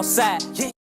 outside.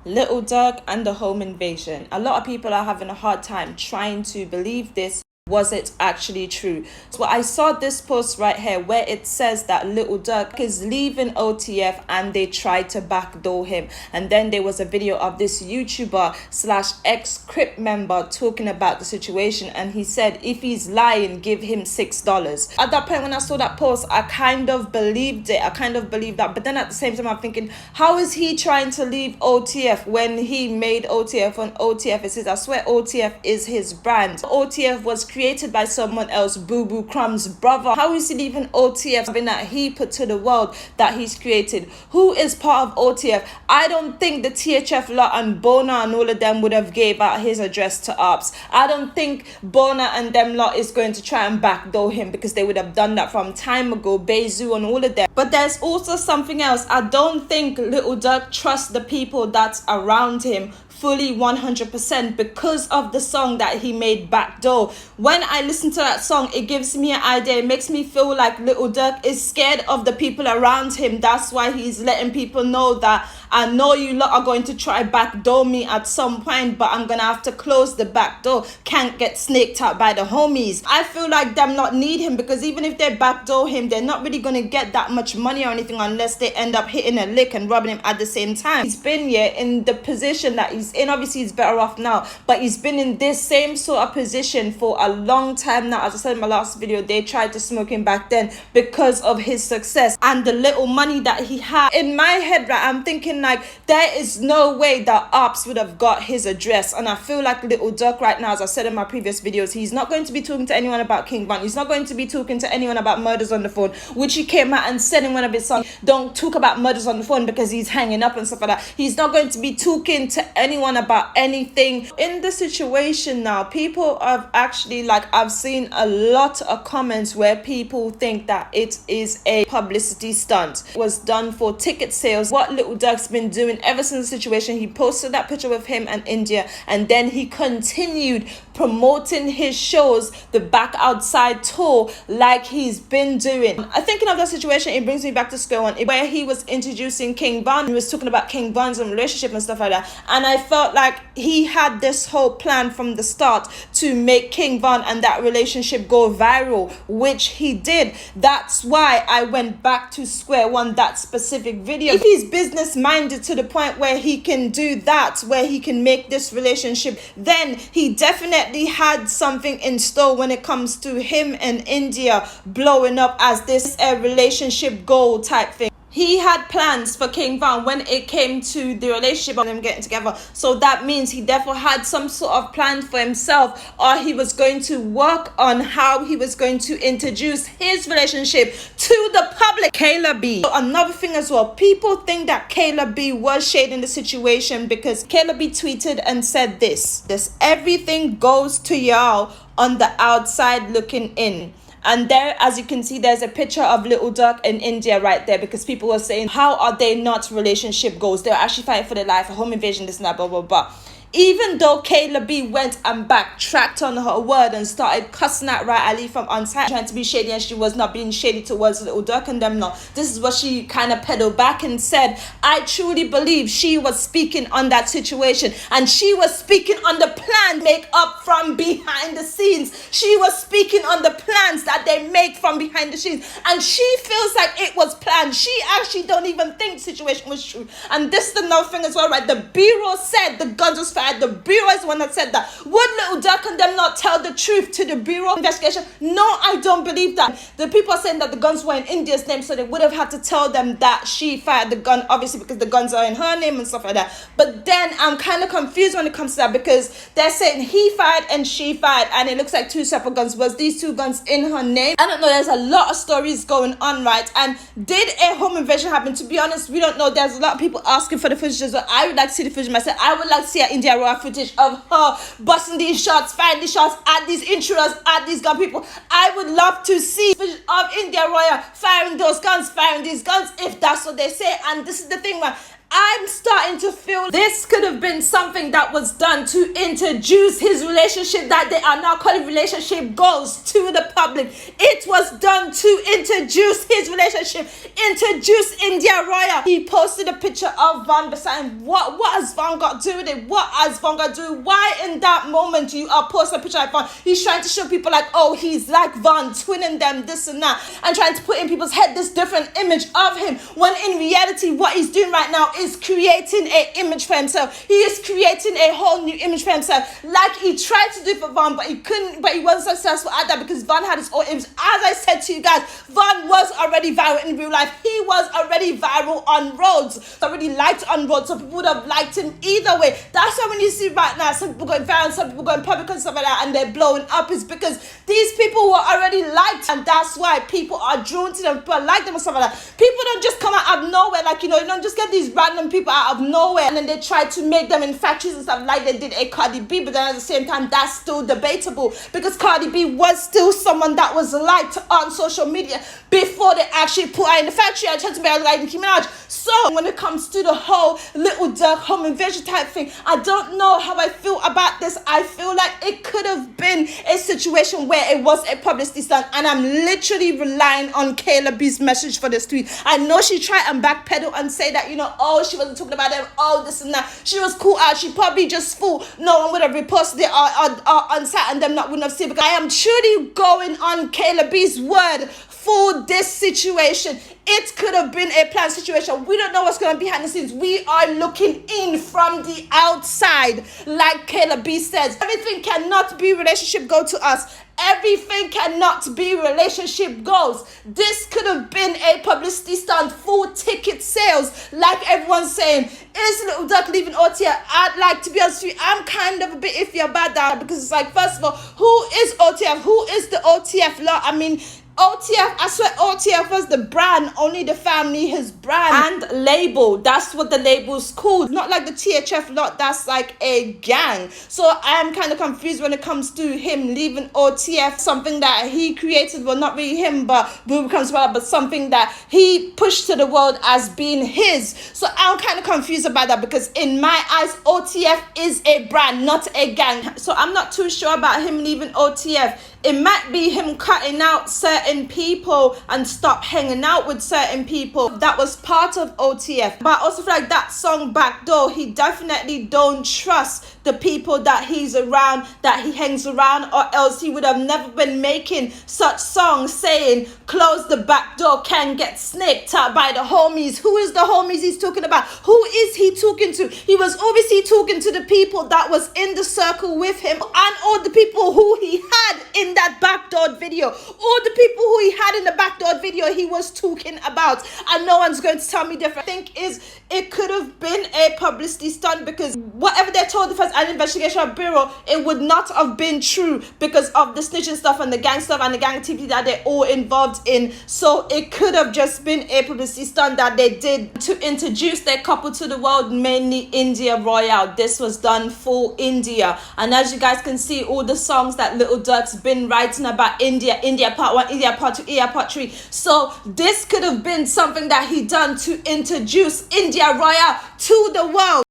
Little Durk and the home invasion. A lot of people are having a hard time trying to believe this. Was it actually true? So I saw this post right here where it says that Little Durk is leaving OTF and they tried to backdoor him. And then there was a video of this YouTuber slash ex-Crip member talking about the situation, and he said if he's lying, give him $6. At that point when I saw that post, I kind of believed it. I kind of believed that. But then at the same time I'm thinking, how is he trying to leave OTF when he made OTF on OTF? It says, I swear OTF is his brand. OTF was created by someone else, Boo Boo Crumb's brother. How is he leaving OTF, something that he put to the world that he's created? Who is part of OTF? I don't think the THF lot and Bona and all of them would have gave out his address to Ops. I don't think Bona and them lot is going to try and backdoor him, because they would have done that from time ago, Bezu and all of them. But there's also something else. I don't think Little Durk trusts the people that's around him fully 100% because of the song that he made, Backdoor. When I listen to that song, it gives me an idea. It makes me feel like Little Durk is scared of the people around him. That's why he's letting people know that I know you lot are going to try backdoor me at some point, but I'm gonna have to close the back door. Can't get snaked out by the homies. I feel like them not need him, because even if they backdoor him, they're not really gonna get that much money or anything unless they end up hitting a lick and robbing him at the same time. He's been in the position that he's in. Obviously he's better off now, but he's been in this same sort of position for a long time now. As I said in my last video, they tried to smoke him back then because of his success and the little money that he had. In my head, right, I'm thinking like there is no way that Ops would have got his address. And I feel like Little Durk right now, as I said in my previous videos, he's not going to be talking to anyone about King Von. He's not going to be talking to anyone about murders on the phone, which he came out and said in one of his songs, don't talk about murders on the phone, because he's hanging up and stuff like that. He's not going to be talking to anyone about anything. In the situation now, people have actually, like, I've seen a lot of comments where people think that it is a publicity stunt. It was done for ticket sales. What Little Durk's been doing ever since the situation, he posted that picture with him and India, and then he continued promoting his shows, the Back Outside tour, like he's been doing. I thinking of that situation, it brings me back to square one, where he was introducing King Von. He was talking about King Von's relationship and stuff like that, and I felt like he had this whole plan from the start to make King Von and that relationship go viral, which he did. That's why I went back to square one, that specific video. If he's business minded to the point where he can do that, where he can make this relationship, then he definitely had something in store when it comes to him and India blowing up as this relationship goal type thing. He had plans for King Von when it came to the relationship of them getting together. So that means he therefore had some sort of plan for himself, or he was going to work on how he was going to introduce his relationship to the public. Kayla B. So another thing as well, people think that Kayla B was shading the situation, because Kayla B tweeted and said this everything goes to y'all on the outside looking in. And there, as you can see, there's a picture of Little Durk in India right there, because people were saying, how are they not relationship goals? They're actually fighting for their life, a home invasion, this and that, blah, blah, blah. Even though Kayla B went and backtracked on her word and started cussing at Right Ali from on site, trying to be shady, and she was not being shady towards Little Durk and them. No, this is what she kind of pedaled back and said. I truly believe she was speaking on that situation, and she was speaking on the plan make up from behind the scenes. She was speaking on the plans that they make from behind the scenes, and she feels like it was planned. She actually don't even think the situation was true. And this is another thing as well, right? The bureau said the guns was fired. The bureau is the one that said that. Would Little Durk and them not tell the truth to the bureau investigation? No, I don't believe that. The people are saying that the guns were in India's name, so they would have had to tell them that she fired the gun, obviously, because the guns are in her name and stuff like that. But then I'm kind of confused when it comes to that, because they're saying he fired and she fired, and it looks like two separate guns. Was these two guns in her name? I don't know. There's a lot of stories going on, right? And did a home invasion happen? To be honest, we don't know. There's a lot of people asking for the footage as well. I would like to see the footage myself. I would like to see an India raw footage of her busting these shots, firing these shots at these intruders, at these gun people. I would love to see footage of India Roya firing those guns, firing these guns, if that's what they say. And this is the thing, man. I'm starting to feel this could have been something that was done to introduce his relationship that they are now calling relationship goals to the public. It was done to introduce his relationship, introduce India Royal. He posted a picture of Van beside him. What has Van got to do with it? What has Van got to do? Why in that moment you are posting a picture of Van? He's trying to show people like, oh, he's like Van, twinning them, this and that, and trying to put in people's head this different image of him, when in reality what he's doing right now is creating an image for himself. He is creating a whole new image for himself, like he tried to do for Van, but he couldn't, but he wasn't successful at that because Van had his own image. As I said to you guys, Van was already viral in real life. He was already viral on roads, already liked on roads, so people would have liked him either way. That's why when you see right now some people going viral, some people going public and stuff like that, and they're blowing up, is because these people were already liked, and that's why people are drawn to them, people like them and stuff like that. People don't just come out of nowhere, like, you know, you don't just get these random people out of nowhere and then they try to make them infatuous and stuff like they did a Cardi B, but then at the same time that's still debatable because Cardi B was still someone that was liked on social media before they actually put her in the factory and tried to make her like Nicki Minaj. So when it comes to the whole Little Durk home invasion type thing, I don't know how I feel about this. I feel like it could have been a situation where it was a publicity stunt, and I'm literally relying on Kayla B's message for this tweet. I know she tried and backpedal and say that, you know, oh, she wasn't talking about them, oh, this and that. She was cool out. She probably just thought no one would have reposted it on site and them wouldn't have seen it. Because I am truly going on Kayla B's word for this situation. It could have been a planned situation. We don't know what's going to be behind the scenes. We are looking in from the outside, like Kayla B says. Everything cannot be relationship goal to us. Everything cannot be relationship goals. This could have been a publicity stunt for ticket sales, like everyone's saying. Is Little Durk leaving OTF? I'd like to be honest with you, I'm kind of a bit iffy about that because it's like, first of all, who is OTF? Who is the OTF lot? I mean, OTF, I swear OTF was the brand, only the family, his brand and label. That's what the label's called. Not like the THF lot, that's like a gang. So I am kind of confused when it comes to him leaving OTF, something that he created, well, not really him, but something that he pushed to the world as being his. So I'm kind of confused about that because in my eyes, OTF is a brand, not a gang. So I'm not too sure about him leaving OTF. It might be him cutting out certain people and stop hanging out with certain people that was part of OTF. But I also feel like that song Backdoor, he definitely don't trust the people that he's around, that he hangs around, or else he would have never been making such songs saying close the back door, can get snaked out by the homies. Who is the homies he's talking about? Who is he talking to? He was obviously talking to the people that was in the circle with him and all the people who he had in that backdoor video. All the people who he had in the backdoor video he was talking about, and no one's going to tell me different. I think it could have been a publicity stunt because whatever they told the first investigation bureau, it would not have been true because of the snitching stuff and the gang stuff and the gang activity that they're all involved in. So it could have just been a publicity stunt that they did to introduce their couple to the world, mainly India Royale. This was done for India, and as you guys can see, all the songs that Little Durk's been writing about India part 1, India part 2, India part 3. So this could have been something that he done to introduce India Royale to the world.